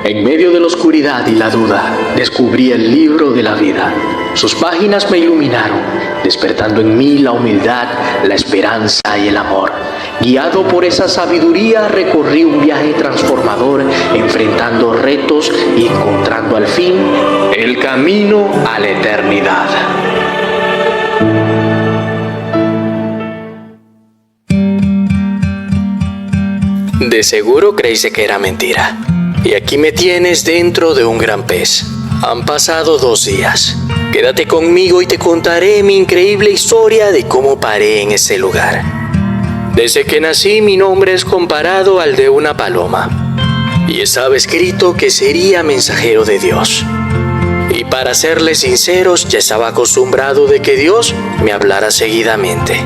En medio de la oscuridad y la duda, descubrí el libro de la vida. Sus páginas me iluminaron, despertando en mí la humildad, la esperanza y el amor. Guiado por esa sabiduría, recorrí un viaje transformador, enfrentando retos y encontrando al fin el camino a la eternidad. De seguro creíste que era mentira. Y aquí me tienes dentro de un gran pez. Han pasado 2 días. Quédate conmigo y te contaré mi increíble historia de cómo paré en ese lugar. Desde que nací, mi nombre es comparado al de una paloma. Y estaba escrito que sería mensajero de Dios. Y para serles sinceros, ya estaba acostumbrado de que Dios me hablara seguidamente.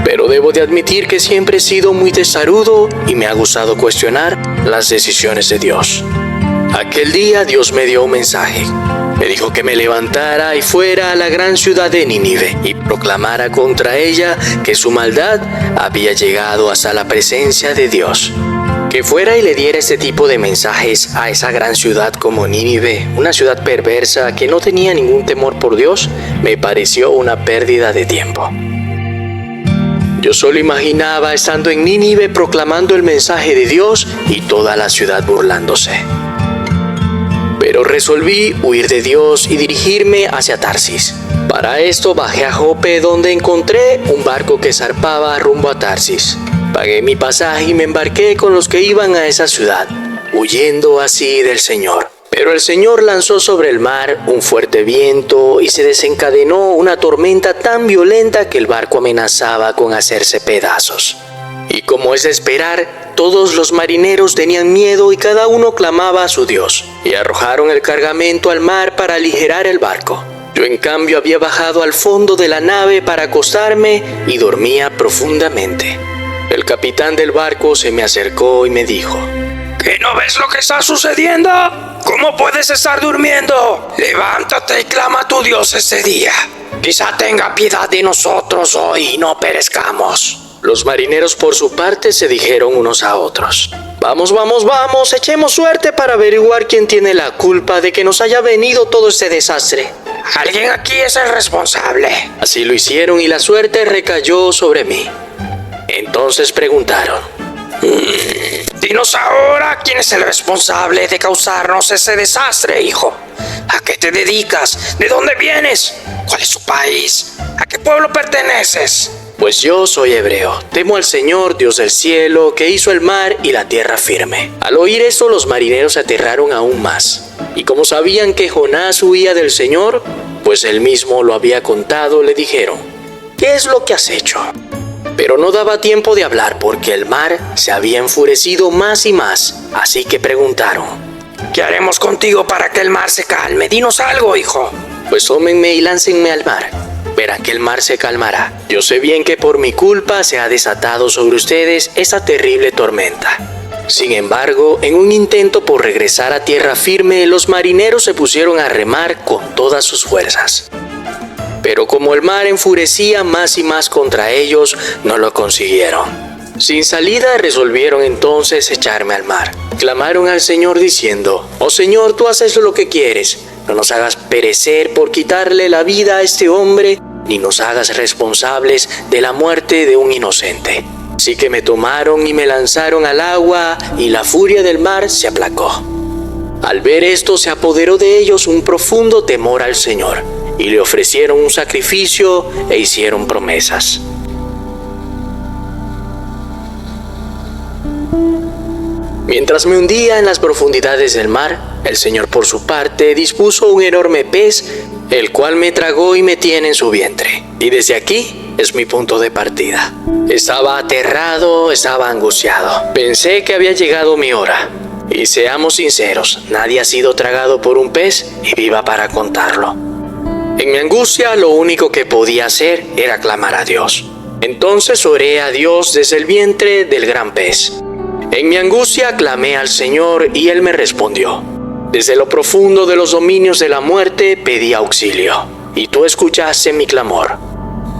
Pero debo de admitir que siempre he sido muy testarudo y me ha gustado cuestionar las decisiones de Dios. Aquel día Dios me dio un mensaje. Me dijo que me levantara y fuera a la gran ciudad de Nínive y proclamara contra ella que su maldad había llegado hasta la presencia de Dios. Que fuera y le diera este tipo de mensajes a esa gran ciudad como Nínive, una ciudad perversa que no tenía ningún temor por Dios, me pareció una pérdida de tiempo. Yo solo imaginaba estando en Nínive proclamando el mensaje de Dios y toda la ciudad burlándose. Pero resolví huir de Dios y dirigirme hacia Tarsis. Para esto bajé a Jope, donde encontré un barco que zarpaba rumbo a Tarsis. Pagué mi pasaje y me embarqué con los que iban a esa ciudad, huyendo así del Señor. Pero el Señor lanzó sobre el mar un fuerte viento y se desencadenó una tormenta tan violenta que el barco amenazaba con hacerse pedazos. Y como es de esperar, todos los marineros tenían miedo y cada uno clamaba a su Dios, y arrojaron el cargamento al mar para aligerar el barco. Yo en cambio había bajado al fondo de la nave para acostarme y dormía profundamente. El capitán del barco se me acercó y me dijo: ¿Qué no ves lo que está sucediendo? ¿Cómo puedes estar durmiendo? Levántate y clama a tu Dios ese día. Quizá tenga piedad de nosotros hoy y no perezcamos. Los marineros por su parte se dijeron unos a otros: Vamos, echemos suerte para averiguar quién tiene la culpa de que nos haya venido todo este desastre. Alguien aquí es el responsable. Así lo hicieron y la suerte recayó sobre mí. Entonces preguntaron: Dinos ahora quién es el responsable de causarnos ese desastre, hijo. ¿A qué te dedicas? ¿De dónde vienes? ¿Cuál es tu país? ¿A qué pueblo perteneces? Pues yo soy hebreo, temo al Señor, Dios del cielo, que hizo el mar y la tierra firme. Al oír esto, los marineros se aterraron aún más. Y como sabían que Jonás huía del Señor, pues él mismo lo había contado, le dijeron: ¿Qué es lo que has hecho? Pero no daba tiempo de hablar porque el mar se había enfurecido más y más. Así que preguntaron: ¿Qué haremos contigo para que el mar se calme? Dinos algo, hijo. Pues tómenme y láncenme al mar. Verán que el mar se calmará. Yo sé bien que por mi culpa se ha desatado sobre ustedes esa terrible tormenta. Sin embargo, en un intento por regresar a tierra firme, los marineros se pusieron a remar con todas sus fuerzas. Pero como el mar enfurecía más y más contra ellos, no lo consiguieron. Sin salida, resolvieron entonces echarme al mar. Clamaron al Señor diciendo: Oh Señor, tú haces lo que quieres. No nos hagas perecer por quitarle la vida a este hombre, ni nos hagas responsables de la muerte de un inocente. Así que me tomaron y me lanzaron al agua, y la furia del mar se aplacó. Al ver esto, se apoderó de ellos un profundo temor al Señor, y le ofrecieron un sacrificio e hicieron promesas. Mientras me hundía en las profundidades del mar, el Señor por su parte dispuso un enorme pez, el cual me tragó y me tiene en su vientre. Y desde aquí es mi punto de partida. Estaba aterrado, estaba angustiado. Pensé que había llegado mi hora. Y seamos sinceros, nadie ha sido tragado por un pez y viva para contarlo. En mi angustia, lo único que podía hacer era clamar a Dios. Entonces oré a Dios desde el vientre del gran pez. En mi angustia clamé al Señor y Él me respondió. Desde lo profundo de los dominios de la muerte pedí auxilio, y tú escuchaste mi clamor.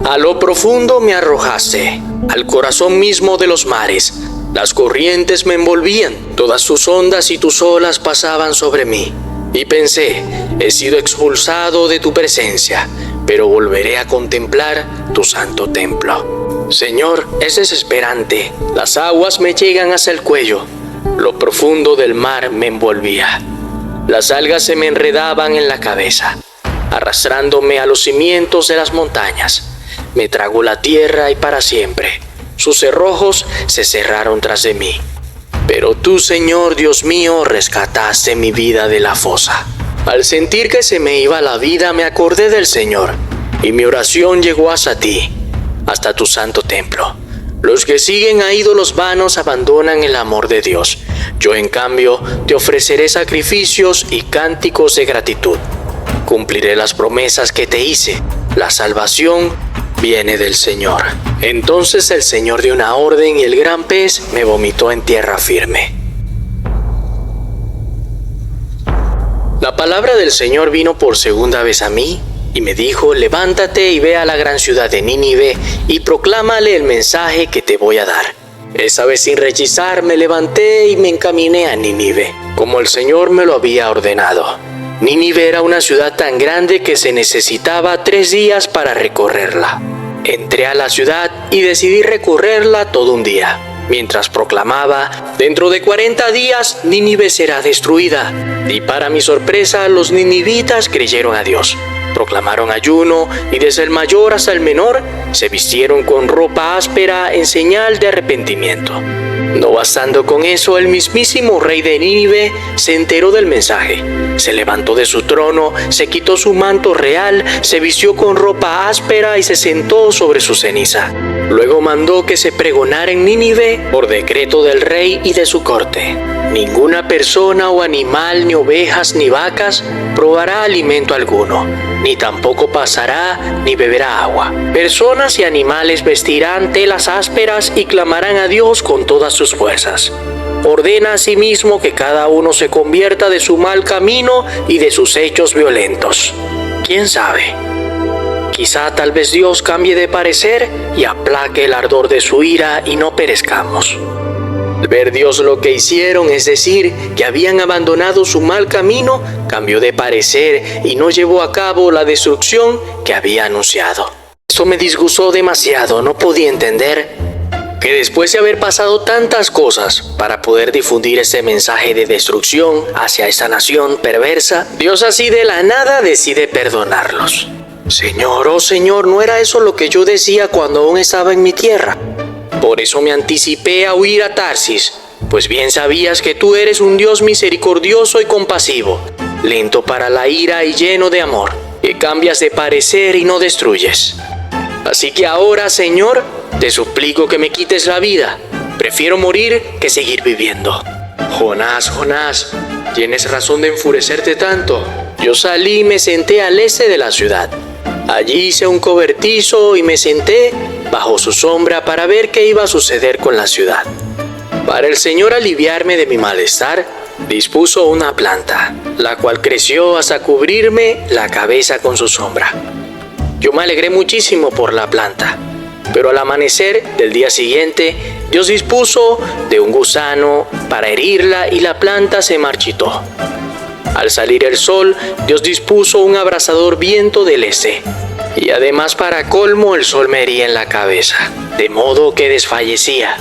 A lo profundo me arrojaste, al corazón mismo de los mares. Las corrientes me envolvían, todas tus ondas y tus olas pasaban sobre mí. Y pensé, he sido expulsado de tu presencia, pero volveré a contemplar tu santo templo. Señor, es desesperante. Las aguas me llegan hasta el cuello. Lo profundo del mar me envolvía. Las algas se me enredaban en la cabeza, arrastrándome a los cimientos de las montañas. Me tragó la tierra y para siempre. Sus cerrojos se cerraron tras de mí. Pero tú, Señor Dios mío, rescataste mi vida de la fosa. Al sentir que se me iba la vida, me acordé del Señor, y mi oración llegó hasta ti, hasta tu santo templo. Los que siguen a ídolos vanos abandonan el amor de Dios. Yo, en cambio, te ofreceré sacrificios y cánticos de gratitud. Cumpliré las promesas que te hice. La salvación viene del Señor. Entonces el Señor dio una orden y el gran pez me vomitó en tierra firme. La palabra del Señor vino por segunda vez a mí y me dijo: levántate y ve a la gran ciudad de Nínive y proclámale el mensaje que te voy a dar. Esa vez, sin rechizar, me levanté y me encaminé a Nínive, como el Señor me lo había ordenado. Nínive era una ciudad tan grande que se necesitaba 3 días para recorrerla. Entré a la ciudad y decidí recorrerla todo un día, mientras proclamaba: dentro de 40 días Nínive será destruida. Y para mi sorpresa, los ninivitas creyeron a Dios. Proclamaron ayuno y desde el mayor hasta el menor se vistieron con ropa áspera en señal de arrepentimiento. No bastando con eso, el mismísimo rey de Nínive se enteró del mensaje. Se levantó de su trono, se quitó su manto real, se vistió con ropa áspera y se sentó sobre su ceniza. Luego mandó que se pregonara en Nínive por decreto del rey y de su corte: ninguna persona o animal, ni ovejas ni vacas, probará alimento alguno, ni tampoco pasará ni beberá agua. Personas y animales vestirán telas ásperas y clamarán a Dios con todas sus fuerzas. Ordena asimismo que cada uno se convierta de su mal camino y de sus hechos violentos. ¿Quién sabe? Quizá tal vez Dios cambie de parecer y aplaque el ardor de su ira y no perezcamos. Al ver Dios lo que hicieron, es decir, que habían abandonado su mal camino, cambió de parecer y no llevó a cabo la destrucción que había anunciado. Esto me disgustó demasiado. No podía entender que después de haber pasado tantas cosas para poder difundir ese mensaje de destrucción hacia esa nación perversa, Dios así de la nada decide perdonarlos. Señor, oh Señor, ¿no era eso lo que yo decía cuando aún estaba en mi tierra? Por eso me anticipé a huir a Tarsis, pues bien sabías que tú eres un Dios misericordioso y compasivo, lento para la ira y lleno de amor, que cambias de parecer y no destruyes. Así que ahora, Señor, te suplico que me quites la vida. Prefiero morir que seguir viviendo. Jonás, Jonás, ¿tienes razón de enfurecerte tanto? Yo salí y me senté al este de la ciudad. Allí hice un cobertizo y me senté bajo su sombra para ver qué iba a suceder con la ciudad. Para el Señor aliviarme de mi malestar, dispuso una planta, la cual creció hasta cubrirme la cabeza con su sombra. Yo me alegré muchísimo por la planta, pero al amanecer del día siguiente, Dios dispuso de un gusano para herirla y la planta se marchitó. Al salir el sol, Dios dispuso un abrasador viento del este, y además, para colmo, el sol me hería en la cabeza, de modo que desfallecía.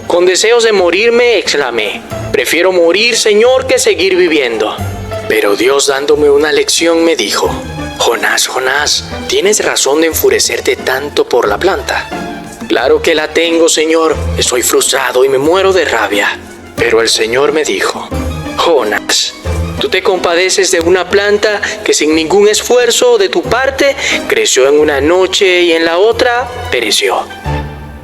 Con deseos de morirme, exclamé: prefiero morir, Señor, que seguir viviendo. Pero Dios, dándome una lección, me dijo: Jonás, Jonás, ¿tienes razón de enfurecerte tanto por la planta? Claro que la tengo, Señor. Estoy frustrado y me muero de rabia. Pero el Señor me dijo: Jonás, tú te compadeces de una planta que sin ningún esfuerzo de tu parte creció en una noche y en la otra pereció.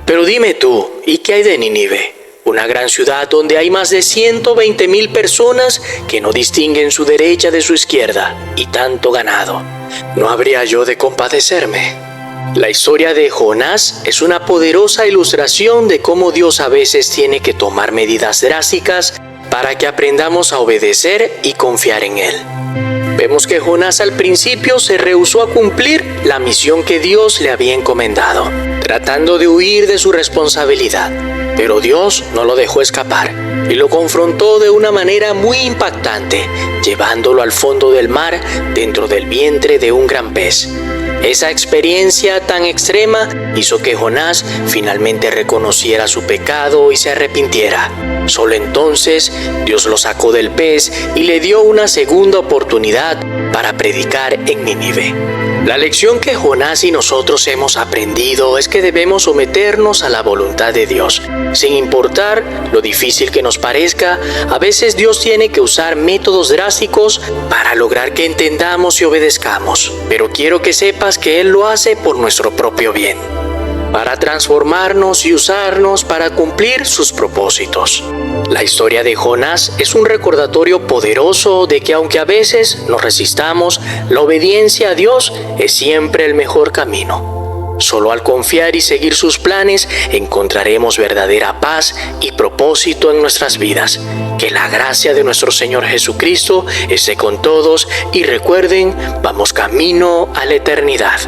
Pero dime tú, ¿y qué hay de Nínive? Una gran ciudad donde hay más de 120,000 personas que no distinguen su derecha de su izquierda y tanto ganado. ¿No habría yo de compadecerme? La historia de Jonás es una poderosa ilustración de cómo Dios a veces tiene que tomar medidas drásticas para que aprendamos a obedecer y confiar en Él. Vemos que Jonás al principio se rehusó a cumplir la misión que Dios le había encomendado, tratando de huir de su responsabilidad. Pero Dios no lo dejó escapar y lo confrontó de una manera muy impactante, llevándolo al fondo del mar dentro del vientre de un gran pez. Esa experiencia tan extrema hizo que Jonás finalmente reconociera su pecado y se arrepintiera. Solo entonces Dios lo sacó del pez y le dio una segunda oportunidad para predicar en Nínive. La lección que Jonás y nosotros hemos aprendido es que debemos someternos a la voluntad de Dios. Sin importar lo difícil que nos parezca, a veces Dios tiene que usar métodos drásticos para lograr que entendamos y obedezcamos. Pero quiero que sepas que Él lo hace por nuestro propio bien, para transformarnos y usarnos para cumplir sus propósitos. La historia de Jonás es un recordatorio poderoso de que aunque a veces nos resistamos, la obediencia a Dios es siempre el mejor camino. Solo al confiar y seguir sus planes encontraremos verdadera paz y propósito en nuestras vidas. Que la gracia de nuestro Señor Jesucristo esté con todos y recuerden, vamos camino a la eternidad.